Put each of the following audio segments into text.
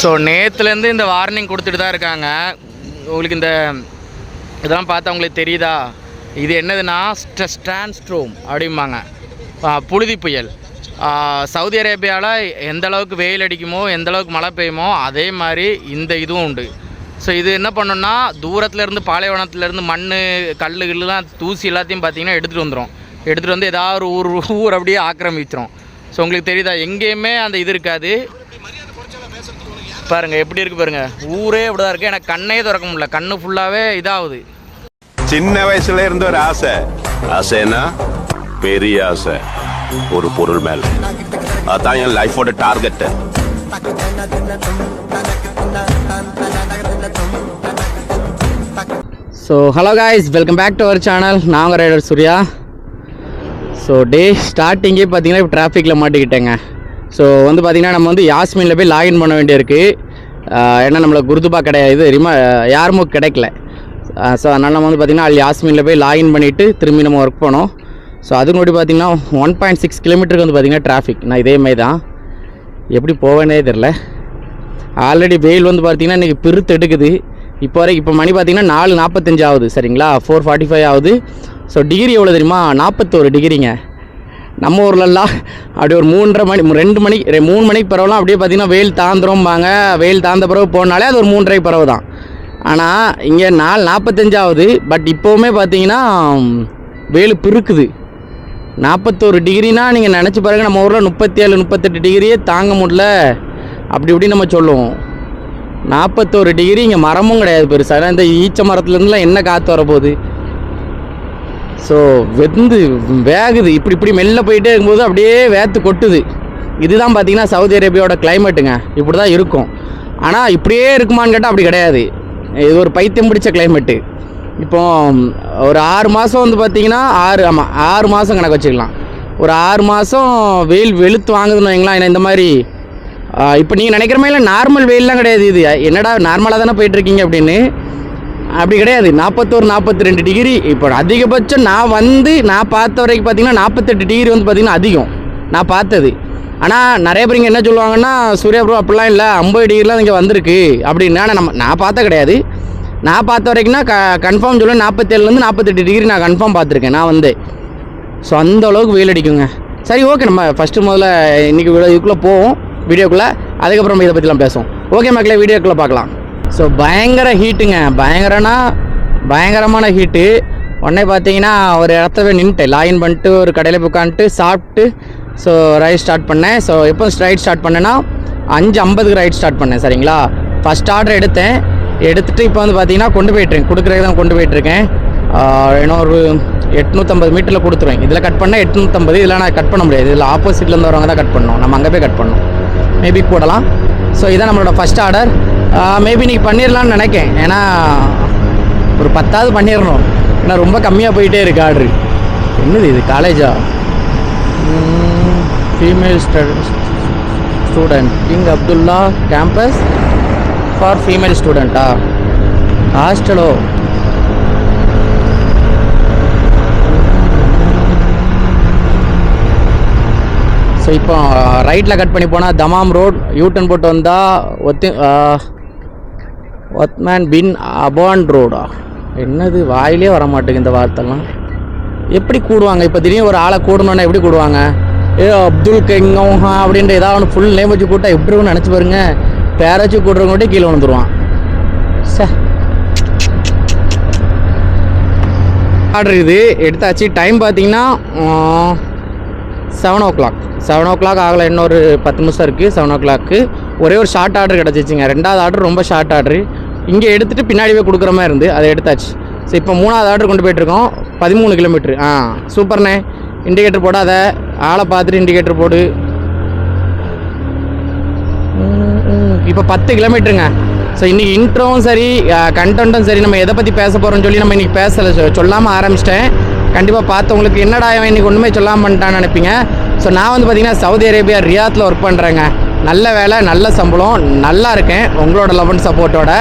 So நேற்றுலேருந்து இந்த warning கொடுத்துட்டு தான் இருக்காங்க. உங்களுக்கு இந்த இதெல்லாம் பார்த்தா உங்களுக்கு தெரியுதா? இது என்னதுன்னா ஸ்டாண்ட்ஸ்ட்ரோம் அப்படிம்பாங்க, புழுதி புயல். சவுதி அரேபியாவில் எந்த அளவுக்கு வெயில் அடிக்குமோ, எந்த அளவுக்கு மழை பெய்யுமோ, அதே மாதிரி இந்த இதுவும் உண்டு. ஸோ இது என்ன பண்ணுன்னா, தூரத்துலேருந்து பாலைவனத்துலேருந்து மண் கல் கில்லாம் தூசி எல்லாத்தையும் பார்த்திங்கன்னா எடுத்துகிட்டு வந்துடும். எடுத்துகிட்டு வந்து ஏதாவது ஒரு ஊர் அப்படியே ஆக்கிரமிச்சிடும். ஸோ உங்களுக்கு தெரியுதா, எங்கேயுமே அந்த இது இருக்காது. பாருங்கள் எப்படி இருக்குது பாருங்கள், ஊரே இப்படி தான் இருக்குது. எனக்கு கண்ணே திறக்க முடியல, கண்ணு ஃபுல்லாகவே இதாகுது. சின்ன வயசுல இருந்து ஒரு ஆசைன்னா பெரிய ஆசை ஒரு பொருள் மேல. அதான் என் லைஃபோட target. So hello guys, welcome back to our channel. நாங்கள் ரைடர் சூர்யா. ஸோ டே ஸ்டார்டிங்கே பார்த்தீங்கன்னா இப்போ டிராஃபிக்கில் மாட்டிக்கிட்டேங்க. ஸோ வந்து பார்த்திங்கன்னா நம்ம வந்து யாஸ்மினில் போய் லாகின் பண்ண வேண்டியிருக்கு. ஏன்னா நம்மளுக்கு குருதுபா கிடையாது, யாருமோ கிடைக்கல. ஸோ அதனால் நம்ம வந்து பார்த்திங்கன்னா யாஸ்மினில் போய் லாகின் பண்ணிவிட்டு திரும்பி நம்ம ஒர்க் பண்ணோம். ஸோ அதுக்கு முன்னாடி பார்த்திங்கன்னா 1.6 கிலோமீட்டருக்கு வந்து பார்த்திங்கன்னா டிராஃபிக். நான் இதேமாதிரி தான் எப்படி போவேனே தெரில. ஆல்ரெடி வெயில் வந்து பார்த்திங்கன்னா இன்றைக்கி பெருத்து எடுக்குது. இப்போ மணி பார்த்திங்கன்னா 4:45 ஆகுது, சரிங்களா? 4:45 ஆகுது. ஸோ டிகிரி எவ்வளோ தெரியுமா? 41 டிகிரிங்க. நம்ம ஊர்லலாம் அப்படி ஒரு 3:30 மணி 2 மணிக்கு 3 மணிக்கு பரவலாம் அப்படியே பார்த்திங்கன்னா வெயில் தாந்துரும்பாங்க. வெயில் தாழ்ந்த பிறகு போனாலே அது ஒரு 3:30 பறவை தான். ஆனால் இங்கே 4:45 ஆகுது. பட் இப்போவுமே பார்த்தீங்கன்னா வெயில் பிறுக்குது. 41 டிகிரினா நீங்கள் நினச்சி பாருங்கள், நம்ம ஊரில் 37-38 டிகிரியே தாங்க முடியல அப்படி இப்படி நம்ம சொல்லுவோம். 41 டிகிரி. இங்கே மரமும் கிடையாது பெருசாக. இந்த ஈச்ச மரத்துலேருந்துலாம் என்ன காற்று வரப்போகுது. ஸோ வெந்து வேகுது. இப்படி மெல்ல போயிட்டே இருக்கும்போது அப்படியே வேர்த்து கொட்டுது. இதுதான் பார்த்திங்கன்னா சவுதி அரேபியாவோட கிளைமேட்டுங்க. இப்படி தான் இருக்கும். ஆனால் இப்படியே இருக்குமான்னு கேட்டால் அப்படி கிடையாது. இது ஒரு பைத்தியம் பிடிச்ச கிளைமேட்டு. இப்போ ஒரு 6 மாதம் வந்து பார்த்திங்கன்னா 6 மாதம் கணக்கு வச்சுக்கலாம். ஒரு 6 மாதம் வெயில் வெளுத்து வாங்குதுன்னு வைங்களா. ஏன்னா இந்த மாதிரி இப்போ நீங்கள் நினைக்கிற மாதிரி நார்மல் வெயிலெலாம் கிடையாது. இது என்னடா நார்மலாக தானே போயிட்டுருக்கீங்க அப்படின்னு. அப்படி கிடையாது. 41-42 டிகிரி. இப்போ அதிகபட்சம் நான் பார்த்த வரைக்கும் பார்த்திங்கன்னா 48 டிகிரி வந்து பார்த்திங்கன்னா அதிகம் நான் பார்த்தது. ஆனால் நிறைய பேர் இங்கே என்ன சொல்லுவாங்கன்னா, சூர்யா ப்ரோ அப்படிலாம் இல்லை, 50 டிகிரிலாம் இங்கே வந்திருக்கு அப்படின்னு. ஆனால் நான் பார்த்த கிடையாது. நான் பார்த்த வரைக்கும்னா கன்ஃபார்ம் சொல்லுவேன் 47-48 டிகிரி நான் கன்ஃபார்ம் பார்த்துருக்கேன் நான் வந்து. ஸோ அந்த அளவுக்கு வெயில் அடிக்குங்க. சரி, ஓகே, நம்ம ஃபஸ்ட்டு முதல்ல இன்றைக்கி இதுக்குள்ளே போவோம் வீடியோக்குள்ளே. அதுக்கப்புறம் இதை பற்றிலாம் பேசுவோம். ஓகே மக்களே, வீடியோக்குள்ளே பார்க்கலாம். ஸோ பயங்கர ஹீட்டுங்க. பயங்கரமான ஹீட்டு. உடனே பார்த்தீங்கன்னா ஒரு இடத்துல நின்றுட்டேன். லாகின் பண்ணிட்டு ஒரு கடையில் போய் உட்காந்துட்டு சாப்பிட்டு ஸோ ரைட் ஸ்டார்ட் பண்ணேன். ஸோ எப்போ ரைட் ஸ்டார்ட் பண்ணேன்னா 5:50க்கு ரைட் ஸ்டார்ட் பண்ணேன், சரிங்களா? ஃபஸ்ட் ஆர்டர் எடுத்துகிட்டு இப்போ வந்து பார்த்தீங்கன்னா கொண்டு போய்ட்டுருக்கேன். கொடுக்குறதுக்கு தான் கொண்டு போய்ட்டுருக்கேன். இன்னும் ஒரு 850 மீட்டரில் கொடுத்துருவேன். இதில் கட் பண்ணால் 850. இதில் நான் கட் பண்ண முடியாது. இதில் ஆப்போசிட்லேருந்து வரவங்க தான் கட் பண்ணணும். நம்ம அங்கே போய் கட் பண்ணணும். மேபி போடலாம். ஸோ இதான் நம்மளோட ஃபஸ்ட் ஆர்டர். மேபி நீங்கள் பண்ணிடலான்னு நினைக்கேன். ஏன்னா ஒரு 10வது பண்ணிடணும். ஏன்னா ரொம்ப கம்மியாக போயிட்டே இருக்குது ஆர்டரு. என்னது இது, காலேஜா? Female student King Abdullah campus for female ஸ்டூடெண்ட்டா? ஹாஸ்டலோ? ஸோ இப்போ ரைட்டில் கட் பண்ணி போனால் தமாம் ரோட் யூட்டன் போட்டு வந்தால் ஒத்மேன் பின் அபான் ரோடா? என்னது, வாயிலே வர மாட்டேங்குது இந்த வார்த்தைலாம். எப்படி கூடுவாங்க? இப்போ திடீர்னு ஒரு ஆளை கூடணுன்னா எப்படி கூடுவாங்க? அப்துல் கெங்கோஹா அப்படின்ற ஏதாவது ஒன்று ஃபுல் நேம் வச்சு கூட்டா எப்படி ஒன்று நினச்சி பாருங்க. பேரை வச்சு கூடுறவங்கள்ட்டே கீழே வந்துடுவான். சார் ஆர்டர் இது எடுத்தாச்சு. டைம் பார்த்தீங்கன்னா 7 o'clock. 7 o'clock ஆகலை, இன்னொரு 10 நிமிஷம் இருக்குது 7 o'clock. ஒரே ஒரு ஷார்ட் ஆர்டர் கிடச்சிச்சிங்க. 2வது ஆர்டர் ரொம்ப ஷார்ட் ஆர்டரு. இங்கே எடுத்துகிட்டு பின்னாடி போய் கொடுக்குற மாதிரி இருந்து அதை எடுத்தாச்சு. ஸோ இப்போ 3வது ஆர்டர் கொண்டு போய்ட்டுருக்கோம். 13 கிலோமீட்ரு. சூப்பர்ண்ணே. இண்டிகேட்டர் போடாத, ஆளை பார்த்துட்டு இண்டிகேட்டர் போடு. இப்போ 10 கிலோமீட்டருங்க. ஸோ இன்றைக்கி இன்ட்ரோவும் சரி கண்டென்ட்டும் சரி நம்ம எதை பற்றி பேச போகிறோம்னு சொல்லி நம்ம இன்றைக்கி பேசலை, சொல்லாமல் ஆரம்பிச்சிட்டேன். கண்டிப்பாக பார்த்தவங்களுக்கு என்னடா இன்றைக்கி ஒன்றுமே சொல்லாமல் பண்ணிட்டான்னு நினைப்பீங்க. ஸோ நான் வந்து பார்த்திங்கன்னா சவுதி அரேபியா ரியாத்தில் ஒர்க் பண்ணுறேங்க. நல்ல வேலை, நல்ல சம்பளம், நல்லா இருக்கேன். உங்களோட லவ் அண்ட் சப்போர்ட்டோட.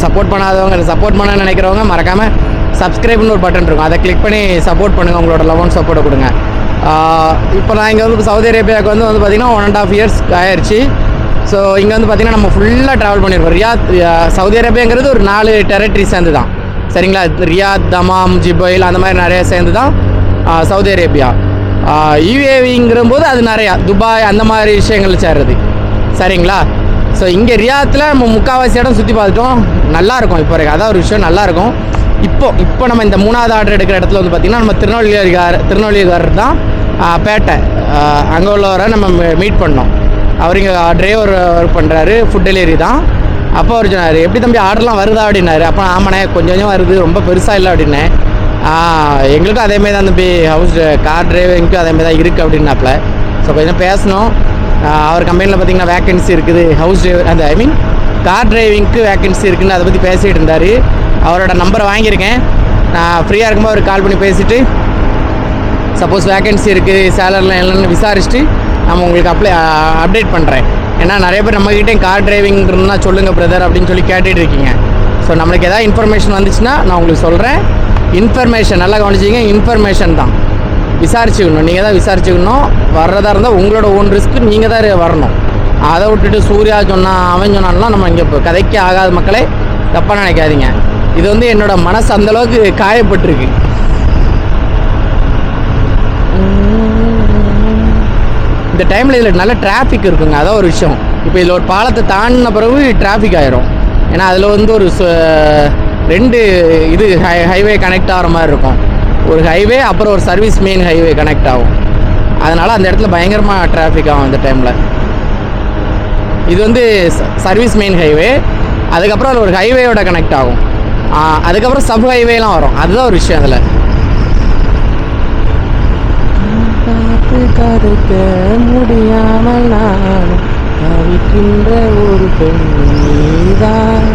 சப்போர்ட் பண்ணாதவங்க, சப்போர்ட் பண்ண நினைக்கிறவங்க மறக்காமல் சப்ஸ்கிரைப்னு ஒரு பட்டன் இருக்கும், அதை கிளிக் பண்ணி சப்போர்ட் பண்ணுங்கள். உங்களோட லவ் அண்ட் சப்போர்ட்டை கொடுங்க. இப்போ நான் இங்கே வந்து சவுதி அரேபியாவுக்கு வந்து பார்த்திங்கன்னா 1.5 years ஆயிடுச்சு. ஸோ இங்கே வந்து பார்த்திங்கன்னா நம்ம ஃபுல்லாக ட்ராவல் பண்ணியிருக்கோம். ரியாத் சவுதி அரேபியாங்கிறது ஒரு 4 டெரிட்டரி சேர்ந்து தான் சரிங்களா. ரியாத், தமாம், ஜிபைல் அந்த மாதிரி நிறைய சேர்ந்து தான் சவுதி அரேபியா. யூஏவிங்கிற போது அது நிறையா துபாய் அந்த மாதிரி விஷயங்கள் சேர்றது சரிங்களா. ஸோ இங்கே ரியாத்தில் நம்ம முக்கால்வாசி இடம் சுற்றி பார்த்துட்டோம். நல்லாயிருக்கும் இப்போ வரைக்கும், அதான் ஒரு விஷயம் நல்லாயிருக்கும். இப்போ நம்ம இந்த 3வது ஆர்டர் எடுக்கிற இடத்துல வந்து பார்த்திங்கன்னா நம்ம திருநெல்வேலிக்காரர் தான் பேட்டை அங்கே உள்ளவரை நம்ம மீட் பண்ணோம். அவர் இங்கே டிரைவர் ஒர்க் பண்ணுறாரு, ஃபுட் டெலிவரி தான். அப்போ அவர் சொன்னார், எப்படி தம்பி ஆர்டர்லாம் வருதா அப்படின்னாரு. அப்போ ஆமாண்ணே கொஞ்சம் கொஞ்சம் வருது, ரொம்ப பெருசாக இல்லை அப்படின்னேன். எங்களுக்கும் அதேமாரி தான் தம்பி, கார் டிரைவிங்க்கும் அதேமாரி தான் இருக்குது அப்படின்னாப்புல. ஸோ கொஞ்சம் பேசணும். அவர் கம்பெனியில் பார்த்திங்கன்னா வேக்கன்சி இருக்குது, ஹவுஸ் டிரைவர் அந்த கார் டிரைவிங்க்கு வேக்கன்சி இருக்குதுன்னு அதை பற்றி பேசிகிட்டு இருந்தார். அவரோட நம்பரை வாங்கியிருக்கேன். நான் ஃப்ரீயாக இருக்கும்போது அவருக்கு கால் பண்ணி பேசிவிட்டு சப்போஸ் வேக்கன்சி இருக்குது சேலரிலாம் என்னென்னு விசாரிச்சுட்டு நம்ம உங்களுக்கு அப்டேட் பண்ணுறேன். ஏன்னா நிறைய பேர் நம்மக்கிட்டே கார் டிரைவிங்கிறதுனா சொல்லுங்கள் பிரதர் அப்படின்னு சொல்லி கேட்டுட்டு இருக்கீங்க. ஸோ நம்மளுக்கு எதாவது இன்ஃபர்மேஷன் வந்துச்சுன்னா நான் உங்களுக்கு சொல்கிறேன். இன்ஃபர்மேஷன் நல்லா கவனிச்சிங்க, இன்ஃபர்மேஷன் தான் விசாரிச்சுக்கணும். நீங்கள் தான் விசாரிச்சுக்கணும். வர்றதா இருந்தால் உங்களோட ஓன் ரிஸ்க்கு நீங்கள் தான் வரணும். அதை விட்டுட்டு சூர்யா சொன்னான் அவன் சொன்னான்லாம் நம்ம இங்கே இப்போ கதைக்கு ஆகாத மக்களே தப்பாக நினைக்காதீங்க. இது வந்து என்னோடய மனசு அந்தளவுக்கு காயப்பட்டிருக்கு. இந்த டைமில் இதில் நல்ல டிராஃபிக் இருக்குங்க, அதான் ஒரு விஷயம். இப்போ இதில் ஒரு பாலத்தை தாண்டின பிறகு டிராஃபிக் ஆகிரும். ஏன்னா அதில் வந்து ஒரு 2 இது ஹைவே கனெக்ட் ஆகிற மாதிரி இருக்கும். ஒரு ஹைவே அப்புறம் ஒரு சர்வீஸ் மெயின் ஹைவே கனெக்ட் ஆகும். அதனால் அந்த இடத்துல பயங்கரமாக டிராஃபிக் ஆகும் இந்த டைமில். இது வந்து சர்வீஸ் மெயின் ஹைவே, அதுக்கப்புறம் அதில் ஒரு ஹைவேயோட கனெக்ட் ஆகும். அதுக்கப்புறம் சப் ஹைவேலாம் வரும். அதுதான் ஒரு விஷயம் அதில். கருக்க முடியாமல் நான் தவிக்கின்ற ஒரு பெண்தான்,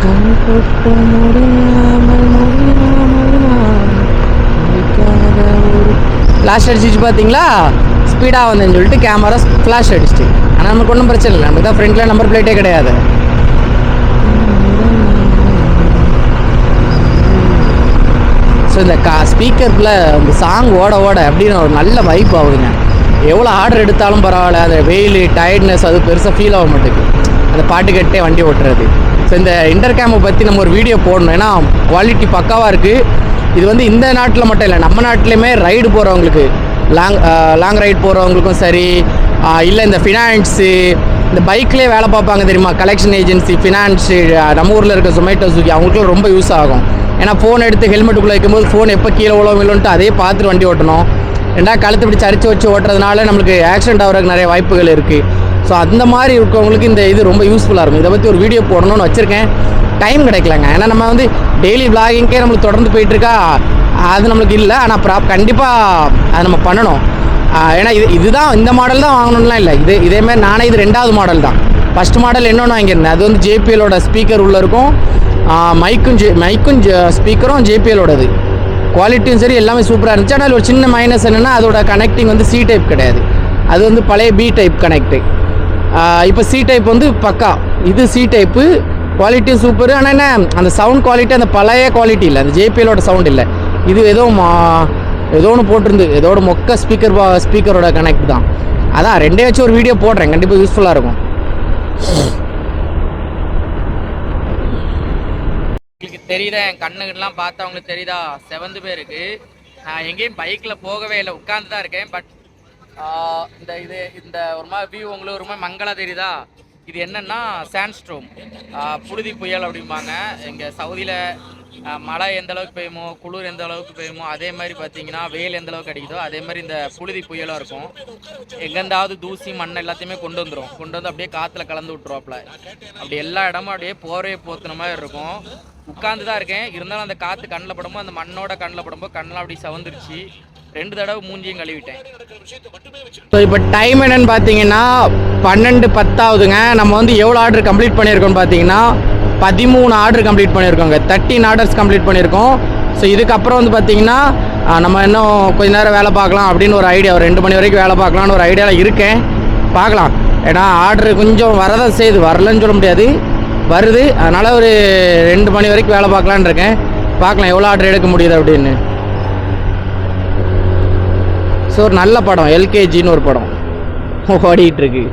கண் கொட்ட முடியாமல் ஒரு ஃப்ளாஷ் அடிச்சிச்சு பார்த்தீங்களா, ஸ்பீடாக வந்தேன்னு சொல்லிட்டு கேமரா ஃப்ளாஷ் அடிச்சிட்டு. ஆனால் நமக்கு ஒன்றும் பிரச்சனை இல்லை, நமக்கு தான் ஃப்ரண்ட்டில் நம்பர் பிளேட்டே கிடையாது. ஸோ இந்த ஸ்பீக்கரில் அந்த சாங் ஓட அப்படின்னு ஒரு நல்ல வைப் ஆகுதுங்க. எவ்வளோ ஆர்டர் எடுத்தாலும் பரவாயில்ல, அந்த வெயில் டயர்ட்னஸ் அது பெருசாக ஃபீல் ஆக மாட்டேங்குது அந்த பாட்டு கேட்டே வண்டி ஓட்டுறது. ஸோ இந்த இன்டர்கேமை பற்றி நம்ம ஒரு வீடியோ போடணும். ஏன்னா குவாலிட்டி பக்காவாக இருக்குது. இது வந்து இந்த நாட்டில் மட்டும் இல்லை, நம்ம நாட்டிலையுமே ரைடு போகிறவங்களுக்கு லாங் ரைடு போகிறவங்களுக்கும் சரி, இல்லை இந்த ஃபினான்ஸு இந்த பைக்லேயே வேலை பார்ப்பாங்க தெரியுமா, கலெக்ஷன் ஏஜென்சி, ஃபினான்ஸு, நம்ம ஊரில் இருக்க ஜொமேட்டோ, ஸ்விக்கி அவங்களுக்குலாம் ரொம்ப யூஸ் ஆகும். ஏன்னா ஃபோன் எடுத்து ஹெல்மெட்டுக்குள்ளே வைக்கும்போது ஃபோன் எப்போ கீழே விழும்ட்டு அதே பார்த்துட்டு வண்டி ஓட்டணும். கழுத்து இப்படி சரிச்சு வச்சு ஓட்டுறதுனால நம்மளுக்கு ஆக்சிடென்ட் ஆகிறதுக்கு நிறைய வாய்ப்புகள் இருக்குது. ஸோ அந்த மாதிரி இருக்கவங்களுக்கு இந்த இது ரொம்ப யூஸ்ஃபுல்லாக இருக்கும். இதை பற்றி ஒரு வீடியோ போடணும்னு வச்சுருக்கேன், டைம் கிடைக்கலங்க. ஏன்னா நம்ம வந்து டெய்லி விளாகிங்கே நம்மளுக்கு தொடர்ந்து போயிட்டுருக்கா, அது நம்மளுக்கு இல்லை. ஆனால் கண்டிப்பாக அதை நம்ம பண்ணணும். ஏன்னா இதுதான் இந்த மாடல் தான் வாங்கணும்லாம் இல்லை. இதேமாதிரி நானே இது 2வது மாடல் தான். ஃபஸ்ட் மாடல் என்னொன்று வாங்கியிருந்தேன், அது வந்து JPLோட ஸ்பீக்கர் உள்ளே இருக்கும், மைக்கும் ஸ்பீக்கரும் JPLோடது. குவாலிட்டியும் சரி எல்லாமே சூப்பராக இருந்துச்சு. ஆனால் ஒரு சின்ன மைனஸ் என்னென்னா அதோட கனெக்டிங் வந்து C டைப் கிடையாது, அது வந்து பழைய B டைப் கனெக்டு. இப்போ C டைப் வந்து பக்கா, இது C டைப்பு. குவாலிட்டியும் சூப்பர். ஆனால் என்ன அந்த சவுண்ட் குவாலிட்டி அந்த பழைய குவாலிட்டி இல்லை, அந்த JPLோட சவுண்ட் இல்லை. இது ஏதோ ஒன்று போட்டிருந்து, ஏதோட மொக்க ஸ்பீக்கரோட கனெக்ட் தான். அதான் 2 வச்சு ஒரு வீடியோ போடுறேன், கண்டிப்பாக யூஸ்ஃபுல்லாக இருக்கும். உங்களுக்கு தெரியுதா, என் கண்ணுக்கெல்லாம் பார்த்தா உங்களுக்கு தெரியுதா, செவந்து பேருக்கு. நான் எங்கேயும் பைக்கில் போகவே இல்லை, உட்காந்து தான் இருக்கேன். பட் இந்த ஒரு மாதிரி வியூ உங்களுக்கு ஒரு மாதிரி மங்களா தெரியுதா. இது என்னன்னா சாண்ட்ஸ்டோர்ம், புழுதி புயல் அப்படிம்பாங்க. எங்கள் சவுதியில் மழை எந்த அளவுக்கு பெய்யுமோ, குளிர் எந்த அளவுக்கு பெய்யுமோ, அதே மாதிரி பார்த்தீங்கன்னா வெயில் எந்த அளவுக்கு அடிக்குதோ அதே மாதிரி இந்த புழுதி புயலாக இருக்கும். எங்கேருந்தாவது தூசி மண் எல்லாத்தையுமே கொண்டு வந்து அப்படியே காற்றுல கலந்து விட்டுருவாப்புல. அப்படி எல்லா இடமும் அப்படியே போத்துன மாதிரி இருக்கும். உட்காந்து தான் இருக்கேன், இருந்தாலும் அந்த காற்று கண்ணில் படும்போது, அந்த மண்ணோட கண்ணில் படும்போது கண்ணெலாம் அப்படி சவந்துருச்சு. 2 தடவை மூஞ்சியும் கழுவிட்டேன். ஸோ இப்போ டைம் என்னன்னு பார்த்தீங்கன்னா 12:10 ஆகுதுங்க. நம்ம வந்து எவ்வளோ ஆர்டர் கம்ப்ளீட் பண்ணியிருக்கோம்னு பார்த்தீங்கன்னா 13 ஆர்டர் கம்ப்ளீட் பண்ணியிருக்கோங்க. 13 ஆர்டர்ஸ் கம்ப்ளீட் பண்ணியிருக்கோம். ஸோ இதுக்கப்புறம் வந்து பார்த்தீங்கன்னா நம்ம இன்னும் கொஞ்ச நேரம் வேலை பார்க்கலாம் அப்படின்னு ஒரு ஐடியா, ஒரு 2 மணி வரைக்கும் வேலை பார்க்கலான்னு ஒரு ஐடியாவில் இருக்கேன். பார்க்கலாம். ஏன்னா ஆர்டர் கொஞ்சம் வரதான் செய்யுது, வரலன்னு சொல்ல முடியாது, வருது. அதனால் ஒரு 2 மணி வரைக்கும் வேலை பார்க்கலான்னு இருக்கேன். பார்க்கலாம் எவ்வளோ ஆர்டர் எடுக்க முடியுது அப்படின்னு. ஸோ ஒரு நல்ல படம், LKGன்னு ஒரு படம் ஓடிட்டுருக்கு.